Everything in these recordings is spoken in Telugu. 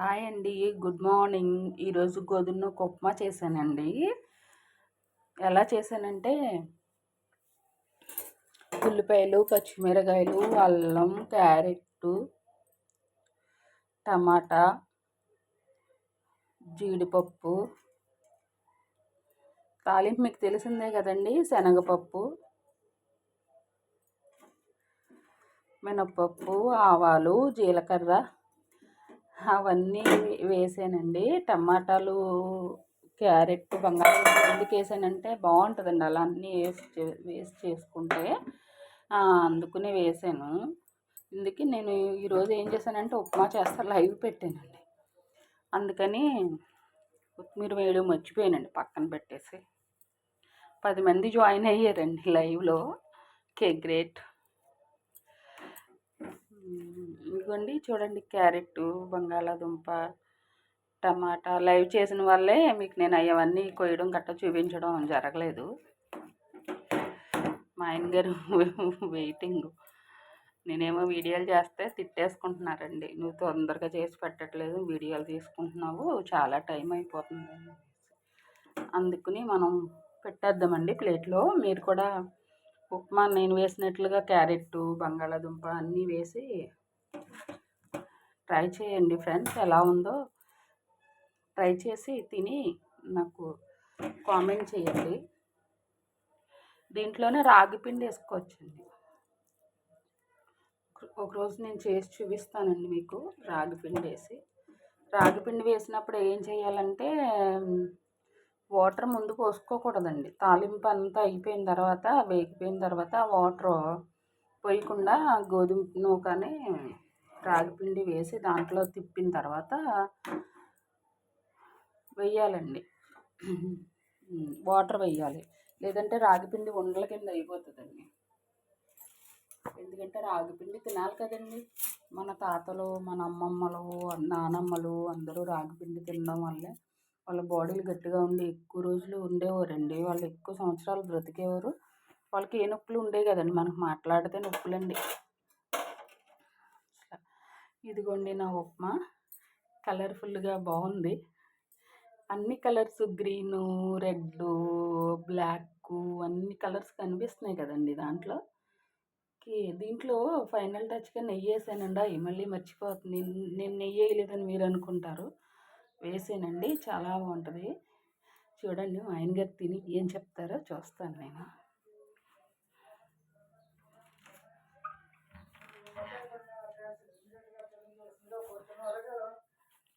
హాయ్ అండి, గుడ్ మార్నింగ్. ఈరోజు గోధుమ ఉప్మా చేశానండి. ఎలా చేశానంటే ఉల్లిపాయలు, పచ్చిమిరకాయలు, అల్లం, క్యారెట్, టమాటా, జీడిపప్పు, తాలింపు మీకు తెలిసిందే కదండి, శనగపప్పు, మినప్పప్పు, ఆవాలు, జీలకర్ర అవన్నీ వేసానండి. టమాటాలు, క్యారెట్, బంగాళదుంప ఎందుకు వేసానంటే బాగుంటుందండి అలా అన్నీ వేసి చేసుకుంటే, అందుకునే వేసాను. అందుకే నేను ఈరోజు ఏం చేశానంటే ఉప్మా చేస్తా లైవ్ పెట్టానండి. అందుకని కొత్తిమీర వేయడం మర్చిపోయానండి, పక్కన పెట్టేసి 10 మంది జాయిన్ అయ్యారండి లైవ్లో. గ్రేట్. ఇదిగోండి చూడండి, క్యారెట్, బంగాళాదుంప, టమాటా లైవ్ చేసిన వాళ్ళే మీకు నేను అవన్నీ కొయ్యడం గట్ట చూపించడం జరగలేదు. మా ఆయన గారు వెయిటింగ్. నేనేమో వీడియోలు చేస్తే తిట్టేసుకుంటున్నారండి, నువ్వు తొందరగా చేసి పెట్టట్లేదు, వీడియోలు తీసుకుంటున్నావు, చాలా టైం అయిపోతుంది. అందుకని మనం పెట్టేద్దామండి ప్లేట్లో. మీరు కూడా ఉప్మా నేను వేసినట్లుగా క్యారెట్, బంగాళాదుంప అన్నీ వేసి ట్రై చేయండి ఫ్రెండ్స్. ఎలా ఉందో ట్రై చేసి తిని నాకు కామెంట్ చేయండి. దీంట్లోనే రాగి పిండి వేసుకోవచ్చండి. ఒకరోజు నేను చేసి చూపిస్తానండి మీకు రాగి పిండి వేసి. రాగి పిండి వేసినప్పుడు ఏం చేయాలంటే వాటర్ ముందు పోసుకోకూడదండి. తాలింపు అంతా అయిపోయిన తర్వాత, వేగిపోయిన తర్వాత వాటర్ పోయకుండా గోధుమ నూకని రాగి పిండి వేసి దాంట్లో తిప్పిన తర్వాత వేయాలండి. వాటర్ వేయాలి, లేదంటే రాగిపిండి ఉండల కింద అయిపోతుందండి. ఎందుకంటే రాగిపిండి తినాలి కదండి. మన తాతలు, మన అమ్మమ్మలు, నానమ్మలు అందరూ రాగిపిండి తినడం వల్లే వాళ్ళ బాడీలు గట్టిగా ఉండి ఎక్కువ రోజులు ఉండేవారండి. వాళ్ళు ఎక్కువ సంవత్సరాలు బ్రతికేవారు. వాళ్ళకి ఏ నొప్పులు ఉండేవి కదండి, మనకు మాట్లాడితే నొప్పులండి. ఇదిగోండి నా ఉప్మా కలర్ఫుల్గా బాగుంది. అన్ని కలర్స్, గ్రీను, రెడ్, బ్లాక్ అన్ని కలర్స్ కనిపిస్తున్నాయి కదండి దాంట్లో. దీంట్లో ఫైనల్ టచ్గా నెయ్యి వేసానండి. మళ్ళీ మర్చిపోతుంది, నేను నెయ్యి వేయలేదని మీరు అనుకుంటారు. వేసానండి, చాలా బాగుంటుంది. చూడండి మా ఆయన గారు తిని ఏం చెప్తారో చూస్తాను నేను.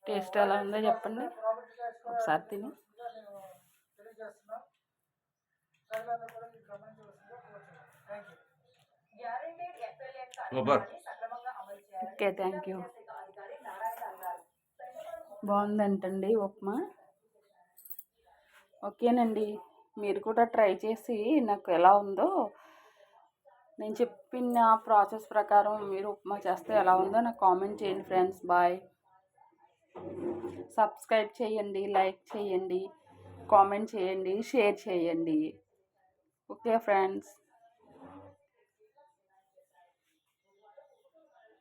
టేస్ట్ ఎలా ఉందో చెప్పండి ఒకసారి తిని. Okay, thank you. బాగుందంటండి ఉప్మా. ఓకేనండి, మీరు కూడా ట్రై చేసి నాకు ఎలా ఉందో, నేను చెప్పిన ప్రాసెస్ ప్రకారం మీరు ఉప్మా చేస్తే ఎలా ఉందో నాకు కామెంట్ చేయండి ఫ్రెండ్స్. బాయ్. సబ్స్క్రైబ్ చేయండి, లైక్ చేయండి, కామెంట్ చేయండి, షేర్ చేయండి. Okay friends.